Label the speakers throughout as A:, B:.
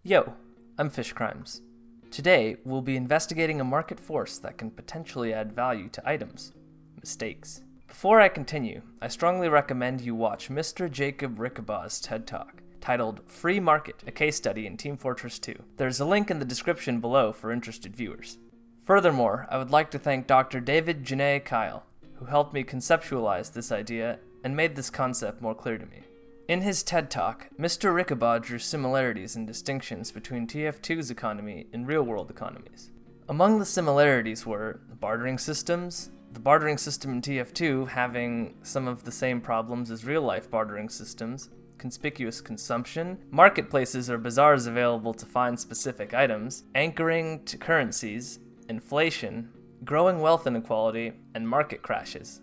A: Yo, I'm Fish Crimes. Today, we'll be investigating a market force that can potentially add value to items: mistakes. Before I continue, I strongly recommend you watch Mr. Jacob Rickabaugh's TED Talk, titled Free Market, a Case Study in Team Fortress 2. There's a link in the description below for interested viewers. Furthermore, I would like to thank Dr. David Janae Kyle, who helped me conceptualize this idea and made this concept more clear to me. In his TED Talk, Mr. Rickabaugh drew similarities and distinctions between TF2's economy and real-world economies. Among the similarities were the bartering system in TF2 having some of the same problems as real-life bartering systems, conspicuous consumption, marketplaces or bazaars available to find specific items, anchoring to currencies, inflation, growing wealth inequality, and market crashes.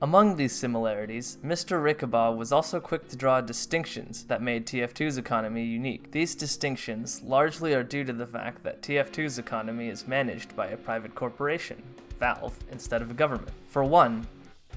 A: Among these similarities, Mr. Rickabaugh was also quick to draw distinctions that made TF2's economy unique. These distinctions largely are due to the fact that TF2's economy is managed by a private corporation, Valve, instead of a government. For one,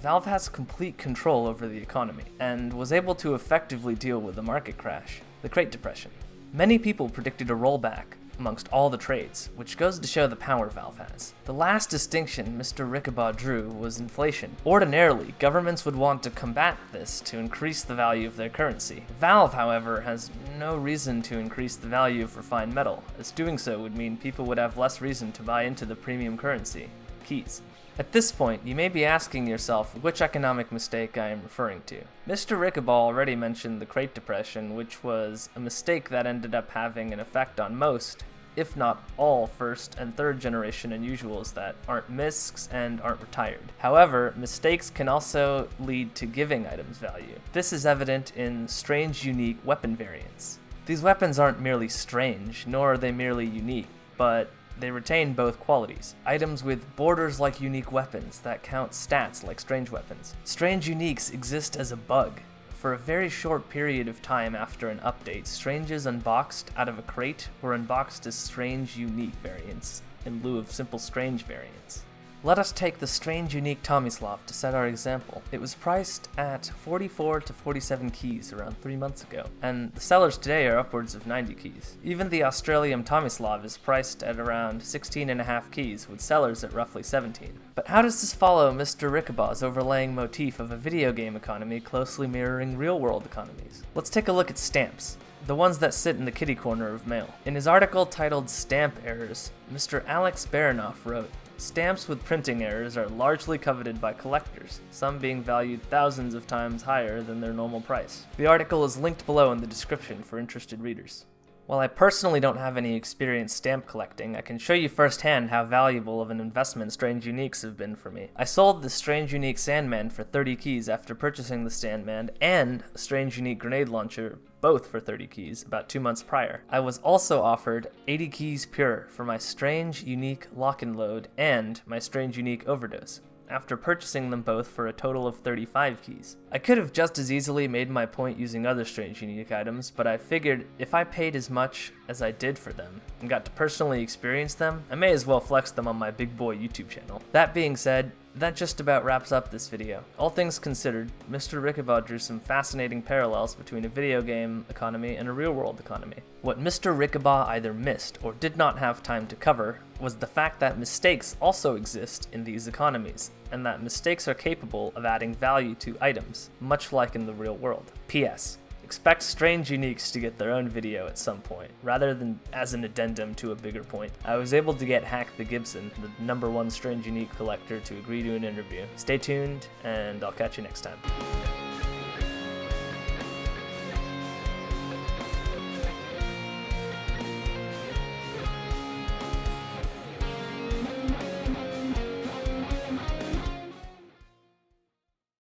A: Valve has complete control over the economy, and was able to effectively deal with the market crash, the Great Depression. Many people predicted a rollback amongst all the trades, which goes to show the power Valve has. The last distinction Mr. Rickabaugh drew was inflation. Ordinarily, governments would want to combat this to increase the value of their currency. Valve, however, has no reason to increase the value of refined metal, as doing so would mean people would have less reason to buy into the premium currency, keys. At this point, you may be asking yourself which economic mistake I am referring to. Mr. Rickabaugh already mentioned the Great Depression, which was a mistake that ended up having an effect on most, if not all, first and third generation unusuals that aren't miscs and aren't retired. However, mistakes can also lead to giving items value. This is evident in strange, unique weapon variants. These weapons aren't merely strange, nor are they merely unique, but they retain both qualities. Items with borders like unique weapons that count stats like strange weapons. Strange uniques exist as a bug. For a very short period of time after an update, stranges unboxed out of a crate were unboxed as strange unique variants, in lieu of simple strange variants. Let us take the strange unique Tomislav to set our example. It was priced at 44 to 47 keys around 3 months ago, and the sellers today are upwards of 90 keys. Even the Australian Tomislav is priced at around 16.5 keys, with sellers at roughly 17. But how does this follow Mr. Rickabaugh's overlaying motif of a video game economy closely mirroring real-world economies? Let's take a look at stamps, the ones that sit in the kitty corner of mail. In his article titled Stamp Errors, Mr. Alex Baranoff wrote, "Stamps with printing errors are largely coveted by collectors, some being valued thousands of times higher than their normal price." The article is linked below in the description for interested readers. While I personally don't have any experience stamp collecting, I can show you firsthand how valuable of an investment Strange Uniques have been for me. I sold the Strange Unique Sandman for 30 keys after purchasing the Sandman and a Strange Unique Grenade Launcher, both for 30 keys, about 2 months prior. I was also offered 80 keys pure for my Strange Unique Lock and Load and my Strange Unique Overdose, after purchasing them both for a total of 35 keys. I could have just as easily made my point using other Strange Unique items, but I figured if I paid as much as I did for them and got to personally experience them, I may as well flex them on my big boy YouTube channel. That being said, that just about wraps up this video. All things considered, Mr. Rickabaugh drew some fascinating parallels between a video game economy and a real-world economy. What Mr. Rickabaugh either missed or did not have time to cover was the fact that mistakes also exist in these economies, and that mistakes are capable of adding value to items, much like in the real world. P.S. Expect Strange Uniques to get their own video at some point, rather than as an addendum to a bigger point. I was able to get Hack the Gibson, the #1 Strange Unique collector, to agree to an interview. Stay tuned, and I'll catch you next time.